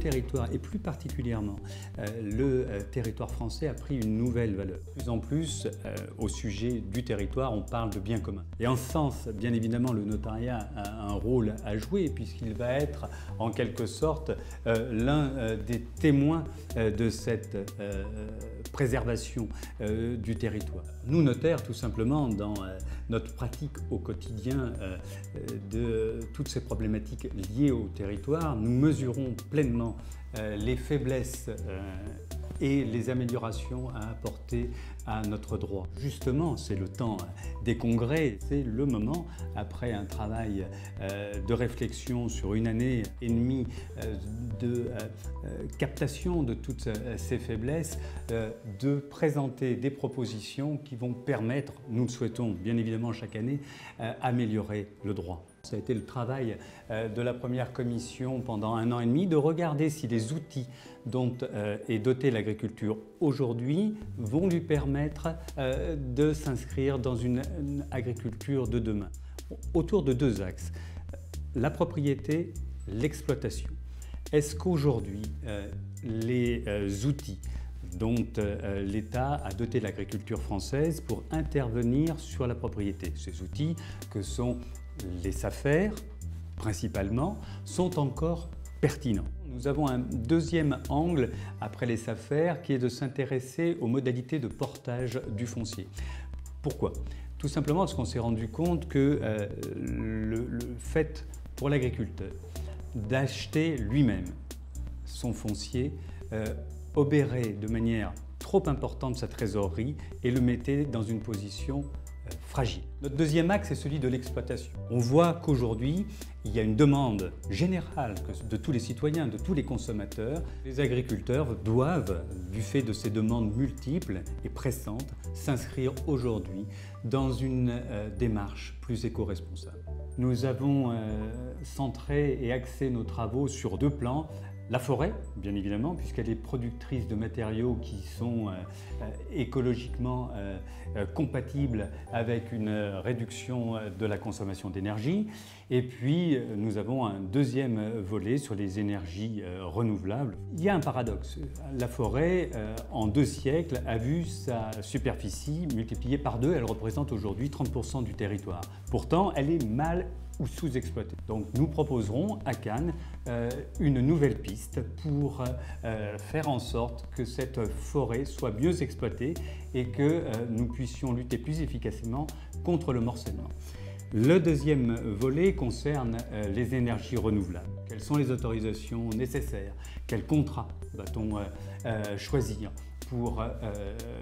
territoire, et plus particulièrement le territoire français, a pris une nouvelle valeur. De plus en plus, au sujet du territoire, on parle de bien commun. Et en ce sens, bien évidemment, le notariat a un rôle à jouer, puisqu'il va être en quelque sorte l'un des témoins de cette préservation du territoire. Nous, notaires, tout simplement, dans notre pratique au quotidien de toutes ces problématiques liées au territoire, nous mesurons pleinement les faiblesses et les améliorations à apporter à notre droit. Justement, c'est le temps des congrès, c'est le moment, après un travail de réflexion sur une année et demie de captation de toutes ces faiblesses, de présenter des propositions qui vont permettre, nous le souhaitons bien évidemment chaque année, améliorer le droit. Ça a été le travail de la première commission pendant 1 an et demi, de regarder si les outils dont est dotée l'agriculture aujourd'hui vont lui permettre de s'inscrire dans une agriculture de demain. Autour de 2 axes, la propriété, l'exploitation. Est-ce qu'aujourd'hui, les outils dont l'État a doté l'agriculture française pour intervenir sur la propriété, ces outils que sont les SAFER, principalement, sont encore pertinents. Nous avons un deuxième angle après les SAFER qui est de s'intéresser aux modalités de portage du foncier. Pourquoi? Tout simplement parce qu'on s'est rendu compte que le fait pour l'agriculteur d'acheter lui-même son foncier obérait de manière trop importante sa trésorerie et le mettait dans une position fragile. Notre deuxième axe est celui de l'exploitation. On voit qu'aujourd'hui, il y a une demande générale de tous les citoyens, de tous les consommateurs. Les agriculteurs doivent, du fait de ces demandes multiples et pressantes, s'inscrire aujourd'hui dans une démarche plus éco-responsable. Nous avons centré et axé nos travaux sur 2 plans. La forêt, bien évidemment, puisqu'elle est productrice de matériaux qui sont écologiquement compatibles avec une réduction de la consommation d'énergie. Et puis, nous avons un deuxième volet sur les énergies renouvelables. Il y a un paradoxe. La forêt, en 2 siècles, a vu sa superficie multipliée par 2. Elle représente aujourd'hui 30% du territoire. Pourtant, elle est mal ou sous-exploitée. Donc nous proposerons à Cannes une nouvelle piste pour faire en sorte que cette forêt soit mieux exploitée et que nous puissions lutter plus efficacement contre le morcellement. Le deuxième volet concerne les énergies renouvelables. Quelles sont les autorisations nécessaires? Quel contrat va-t-on choisir pour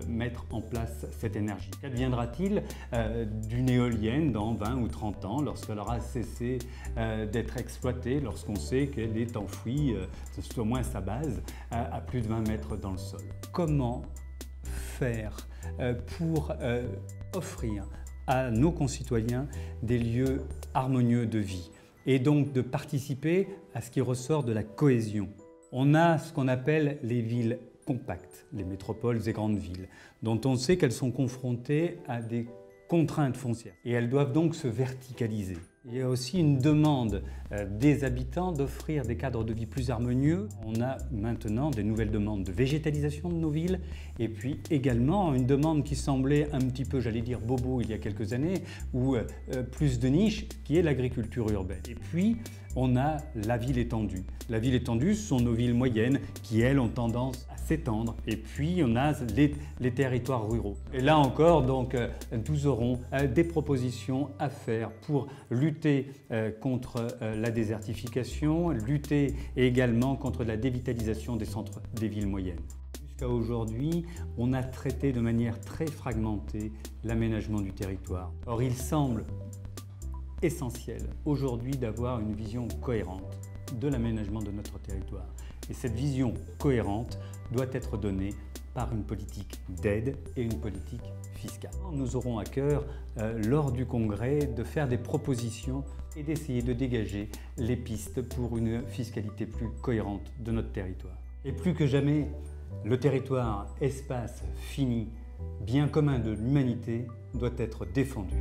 mettre en place cette énergie? Qu'adviendra-t-il d'une éolienne dans 20 ou 30 ans lorsqu'elle aura cessé d'être exploitée, lorsqu'on sait qu'elle est enfouie, au moins sa base, à plus de 20 mètres dans le sol? Comment faire pour offrir à nos concitoyens des lieux harmonieux de vie et donc de participer à ce qui ressort de la cohésion? On a ce qu'on appelle les villes compactes, les métropoles et grandes villes, dont on sait qu'elles sont confrontées à des contraintes foncières et elles doivent donc se verticaliser. Il y a aussi une demande des habitants d'offrir des cadres de vie plus harmonieux. On a maintenant des nouvelles demandes de végétalisation de nos villes et puis également une demande qui semblait un petit peu, j'allais dire, bobo il y a quelques années, ou plus de niche, qui est l'agriculture urbaine. Et puis, on a la ville étendue. La ville étendue, ce sont nos villes moyennes qui, elles, ont tendance à s'étendre. Et puis, on a les territoires ruraux. Et là encore, donc, nous aurons des propositions à faire pour lutter contre la désertification, lutter également contre la dévitalisation des centres des villes moyennes. Jusqu'à aujourd'hui, on a traité de manière très fragmentée l'aménagement du territoire. Or, il semble essentiel aujourd'hui d'avoir une vision cohérente de l'aménagement de notre territoire. Et cette vision cohérente doit être donnée par une politique d'aide et une politique fiscale. Nous aurons à cœur, lors du congrès, de faire des propositions et d'essayer de dégager les pistes pour une fiscalité plus cohérente de notre territoire. Et plus que jamais, le territoire, espace fini, bien commun de l'humanité, doit être défendu.